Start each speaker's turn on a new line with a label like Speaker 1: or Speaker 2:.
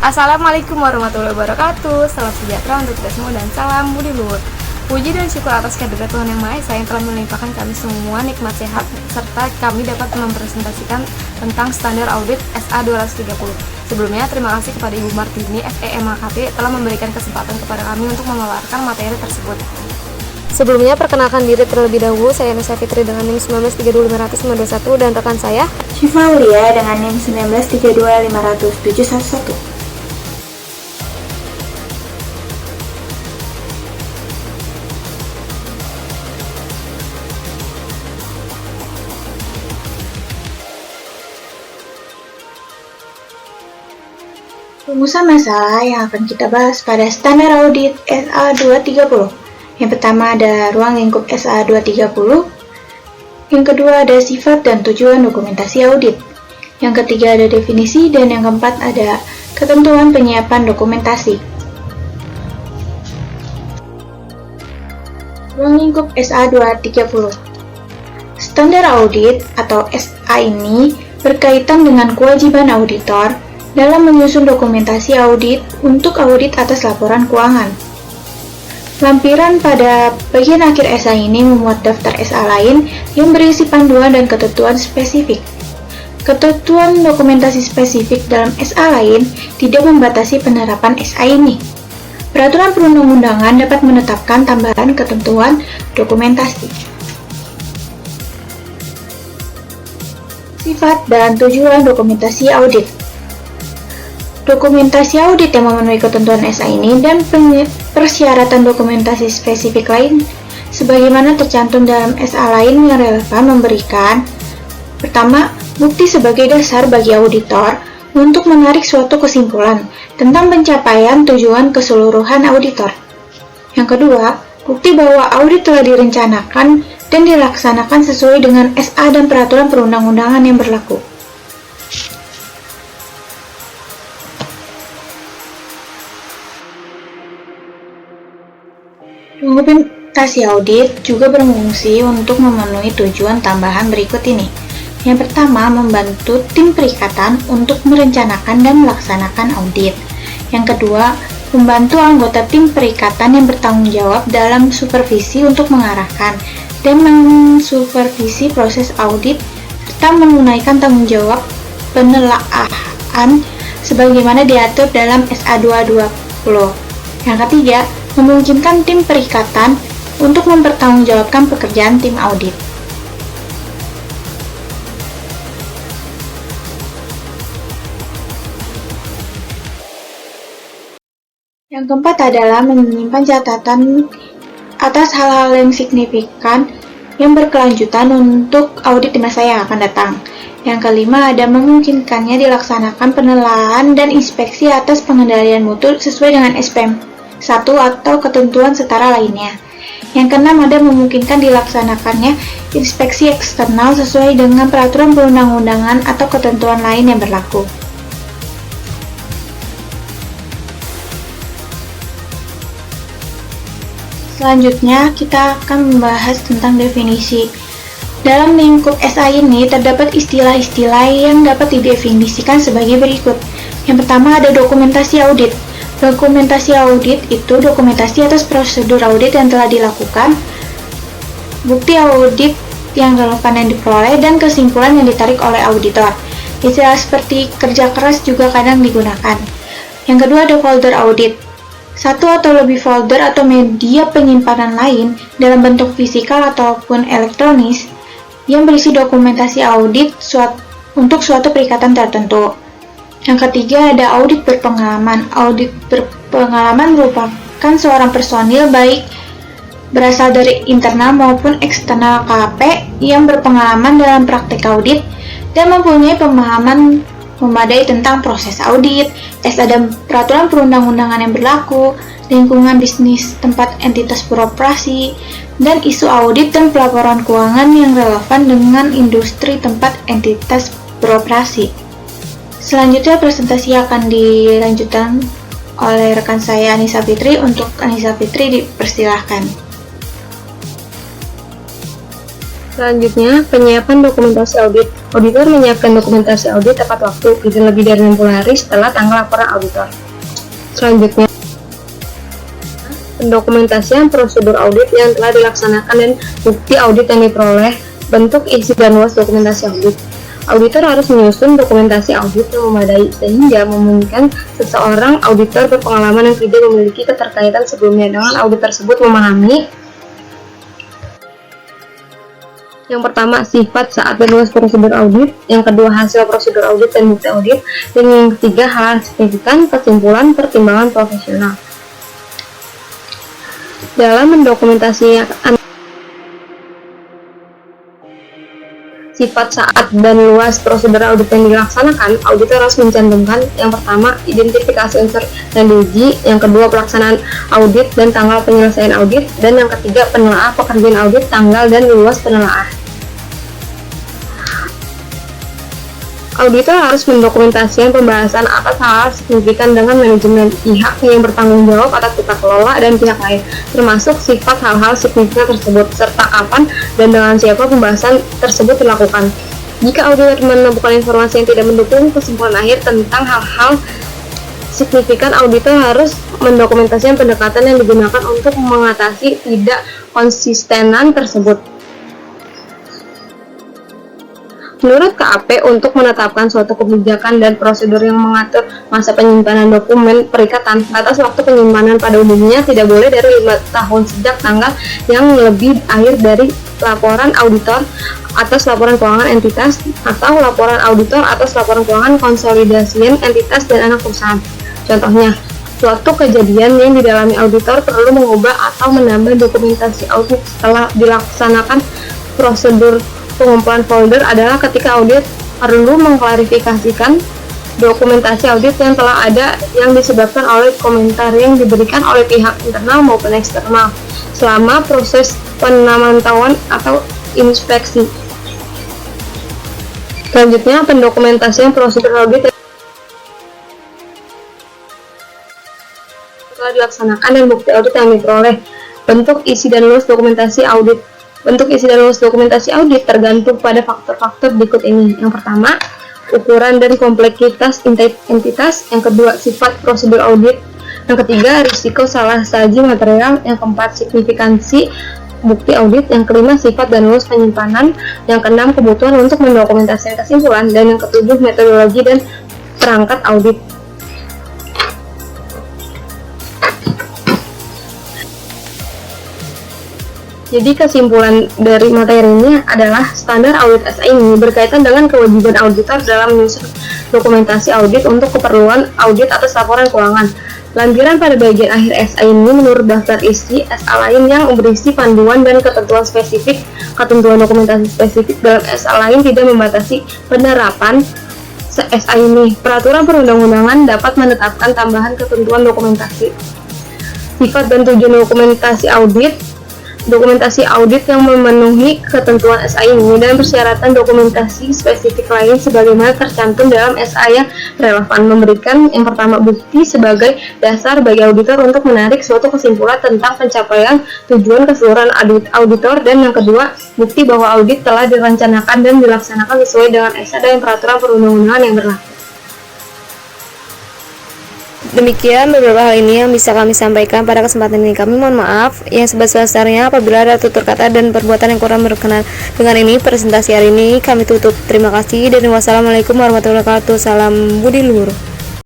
Speaker 1: Assalamualaikum warahmatullahi wabarakatuh. Salam sejahtera untuk kita semua dan salam budi luhur. Puji dan syukur atas kehadirat Tuhan Yang Maha Esa yang telah melimpahkan kami semua nikmat sehat serta kami dapat mempresentasikan tentang standar audit SA 230. Sebelumnya terima kasih kepada Ibu Martini FEMAKT telah memberikan kesempatan kepada kami untuk memaparkan materi tersebut. Sebelumnya perkenalkan diri terlebih dahulu, saya Nisa Fitri dengan NIM 1932591 dan rekan saya
Speaker 2: Syifa Aulia dengan NIM 193250711. Rumusan masalah yang akan kita bahas pada standar audit SA 230. Yang pertama ada ruang lingkup SA 230. Yang kedua ada sifat dan tujuan dokumentasi audit. Yang ketiga ada definisi dan yang keempat ada ketentuan penyiapan dokumentasi. Ruang lingkup SA 230. Standar audit atau SA ini berkaitan dengan kewajiban auditor dalam menyusun dokumentasi audit untuk audit atas laporan keuangan. Lampiran pada bagian akhir SA ini memuat daftar SA lain yang berisi panduan dan ketentuan spesifik. Ketentuan dokumentasi spesifik dalam SA lain tidak membatasi penerapan SA ini. Peraturan perundang-undangan dapat menetapkan tambahan ketentuan dokumentasi. Sifat dan tujuan dokumentasi audit. Dokumentasi audit yang memenuhi ketentuan SA ini dan persyaratan dokumentasi spesifik lain sebagaimana tercantum dalam SA lain yang relevan memberikan: pertama, bukti sebagai dasar bagi auditor untuk menarik suatu kesimpulan tentang pencapaian tujuan keseluruhan auditor. Yang kedua, bukti bahwa audit telah direncanakan dan dilaksanakan sesuai dengan SA dan peraturan perundang-undangan yang berlaku. Dokumentasi audit juga berfungsi untuk memenuhi tujuan tambahan berikut ini. Yang pertama, membantu tim perikatan untuk merencanakan dan melaksanakan audit. Yang kedua, membantu anggota tim perikatan yang bertanggung jawab dalam supervisi untuk mengarahkan dan mensupervisi proses audit serta menunaikan tanggung jawab penelaahan sebagaimana diatur dalam SA 220. Yang ketiga, memungkinkan tim perikatan untuk mempertanggungjawabkan pekerjaan tim audit. Yang keempat adalah menyimpan catatan atas hal-hal yang signifikan yang berkelanjutan untuk audit di masa yang akan datang. Yang kelima ada memungkinkannya dilaksanakan penelaahan dan inspeksi atas pengendalian mutu sesuai dengan SPM 1 atau ketentuan setara lainnya. Yang keenam ada memungkinkan dilaksanakannya inspeksi eksternal sesuai dengan peraturan perundang-undangan atau ketentuan lain yang berlaku. Selanjutnya kita akan membahas tentang definisi. Dalam lingkup SA ini terdapat istilah-istilah yang dapat didefinisikan sebagai berikut. Yang pertama ada dokumentasi audit. Dokumentasi audit itu dokumentasi atas prosedur audit yang telah dilakukan, bukti audit yang relevan yang diperoleh, dan kesimpulan yang ditarik oleh auditor. Istilah seperti kerja keras juga kadang digunakan. Yang kedua ada folder audit. Satu atau lebih folder atau media penyimpanan lain dalam bentuk fisikal ataupun elektronis yang berisi dokumentasi audit untuk suatu perikatan tertentu. Yang ketiga ada audit berpengalaman. Audit berpengalaman merupakan seorang personil baik berasal dari internal maupun eksternal KP yang berpengalaman dalam praktek audit dan mempunyai pemahaman memadai tentang proses audit, SA dan peraturan perundang-undangan yang berlaku, lingkungan bisnis tempat entitas beroperasi, dan isu audit dan pelaporan keuangan yang relevan dengan industri tempat entitas beroperasi. Selanjutnya presentasi akan dilanjutkan oleh rekan saya Anissa Fitri. Untuk Anissa Fitri dipersilahkan.
Speaker 1: Selanjutnya, penyiapan dokumentasi audit. Auditor menyiapkan dokumentasi audit tepat waktu, tidak lebih dari 60 hari setelah tanggal laporan auditor. Selanjutnya, pendokumentasian prosedur audit yang telah dilaksanakan dan bukti audit yang diperoleh, bentuk, isi, dan luas dokumentasi audit. Auditor harus menyusun dokumentasi audit yang memadai sehingga memungkinkan seseorang auditor berpengalaman yang tidak memiliki keterkaitan sebelumnya dengan audit tersebut memahami. Yang pertama, sifat, saat, dan luas prosedur audit. Yang kedua, hasil prosedur audit dan bukti audit. Dan yang ketiga, hal signifikan, kesimpulan, pertimbangan profesional. Dalam mendokumentasikan sifat, saat, dan luas prosedur audit yang dilaksanakan, auditor harus mencantumkan yang pertama, identifikasi unsur yang diuji, yang kedua, pelaksanaan audit dan tanggal penyelesaian audit, dan yang ketiga, penelaah pekerjaan audit, tanggal dan luas penelaah. Auditor harus mendokumentasikan pembahasan atas hal signifikan dengan manajemen, pihak yang bertanggung jawab atas tata kelola, dan pihak lain, termasuk sifat hal-hal signifikan tersebut, serta kapan dan dengan siapa pembahasan tersebut dilakukan. Jika auditor menemukan informasi yang tidak mendukung kesimpulan akhir tentang hal-hal signifikan, auditor harus mendokumentasikan pendekatan yang digunakan untuk mengatasi tidak konsistenan tersebut. Menurut KAP, untuk menetapkan suatu kebijakan dan prosedur yang mengatur masa penyimpanan dokumen perikatan, batas waktu penyimpanan pada umumnya tidak boleh dari 5 tahun sejak tanggal yang lebih akhir dari laporan auditor atas laporan keuangan entitas atau laporan auditor atas laporan keuangan konsolidasian entitas dan anak perusahaan. Contohnya, suatu kejadian yang didalami auditor perlu mengubah atau menambah dokumentasi audit setelah dilaksanakan prosedur pengumpulan folder adalah ketika audit perlu mengklarifikasikan dokumentasi audit yang telah ada yang disebabkan oleh komentar yang diberikan oleh pihak internal maupun eksternal selama proses pemantauan atau inspeksi. Selanjutnya, pendokumentasian prosedur audit yang telah dilaksanakan dan bukti audit yang diperoleh. Bentuk, isi, dan luas dokumentasi audit. Bentuk, isi, dan luas dokumentasi audit tergantung pada faktor-faktor berikut ini. Yang pertama, ukuran dan kompleksitas entitas. Yang kedua, sifat prosedur audit. Yang ketiga, risiko salah saji material. Yang keempat, signifikansi bukti audit. Yang kelima, sifat dan luas penyimpanan. Yang keenam, kebutuhan untuk mendokumentasikan kesimpulan. Dan yang ketujuh, metodologi dan perangkat audit. Jadi kesimpulan dari materi ini adalah standar audit SA ini berkaitan dengan kewajiban auditor dalam menyusun dokumentasi audit untuk keperluan audit atas laporan keuangan. Lampiran pada bagian akhir SA ini menurut daftar isi SA lain yang berisi panduan dan ketentuan spesifik. Ketentuan dokumentasi spesifik dalam SA lain tidak membatasi penerapan SA ini. Peraturan perundang-undangan dapat menetapkan tambahan ketentuan dokumentasi. Sifat dan tujuan dokumentasi audit. Dokumentasi audit yang memenuhi ketentuan SA ini dan persyaratan dokumentasi spesifik lain sebagaimana tercantum dalam SA yang relevan, memberikan yang pertama, bukti sebagai dasar bagi auditor untuk menarik suatu kesimpulan tentang pencapaian tujuan keseluruhan auditor, dan yang kedua, bukti bahwa audit telah direncanakan dan dilaksanakan sesuai dengan SA dan peraturan perundang-undangan yang berlaku. Demikian beberapa hal ini yang bisa kami sampaikan pada kesempatan ini. Kami mohon maaf yang sebesar-besarnya apabila ada tutur kata dan perbuatan yang kurang berkenan. Dengan ini presentasi hari ini kami tutup. Terima kasih dan wassalamualaikum warahmatullahi wabarakatuh. Salam budi luhur.